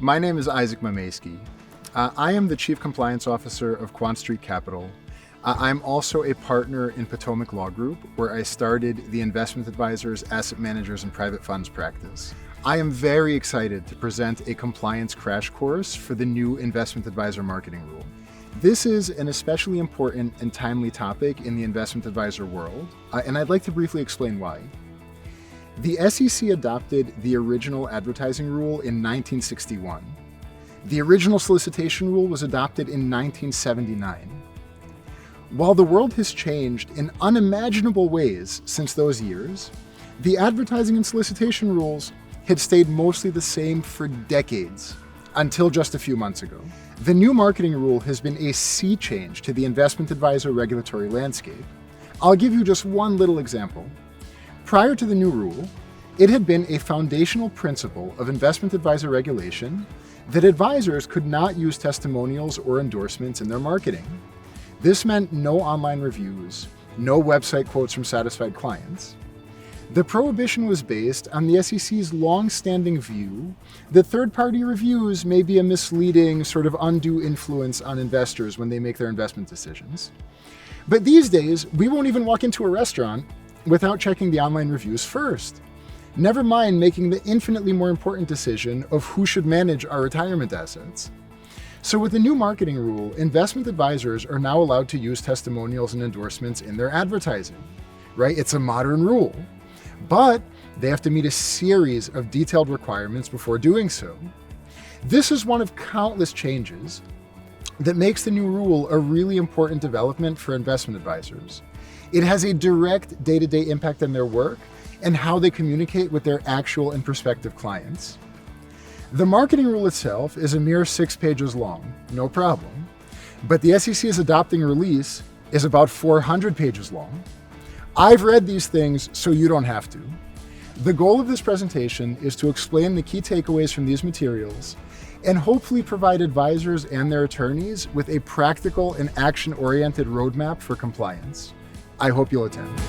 My name is Isaac Mamaysky. I am the Chief Compliance Officer of Quant Street Capital. I'm also a partner in Potomac Law Group, where I started the investment advisors, asset managers, and private funds practice. I am very excited to present a compliance crash course for the new investment advisor marketing rule. This is an especially important and timely topic in the investment advisor world, and I'd like to briefly explain why. The SEC adopted the original advertising rule in 1961. The original solicitation rule was adopted in 1979. While the world has changed in unimaginable ways since those years, the advertising and solicitation rules had stayed mostly the same for decades, until just a few months ago. The new marketing rule has been a sea change to the investment advisor regulatory landscape. I'll give you just one little example. Prior to the new rule, it had been a foundational principle of investment advisor regulation that advisors could not use testimonials or endorsements in their marketing. This meant no online reviews, no website quotes from satisfied clients. The prohibition was based on the SEC's long-standing view that third-party reviews may be a misleading, sort of undue influence on investors when they make their investment decisions. But these days, we won't even walk into a restaurant without checking the online reviews first. Never mind making the infinitely more important decision of who should manage our retirement assets. So with the new marketing rule, investment advisors are now allowed to use testimonials and endorsements in their advertising, right? It's a modern rule, but they have to meet a series of detailed requirements before doing so. This is one of countless changes that makes the new rule a really important development for investment advisors. It has a direct day-to-day impact on their work and how they communicate with their actual and prospective clients. The marketing rule itself is a mere 6 pages long, no problem. But the SEC's adopting release is about 400 pages long. I've read these things so you don't have to. The goal of this presentation is to explain the key takeaways from these materials and hopefully provide advisors and their attorneys with a practical and action-oriented roadmap for compliance. I hope you'll attend.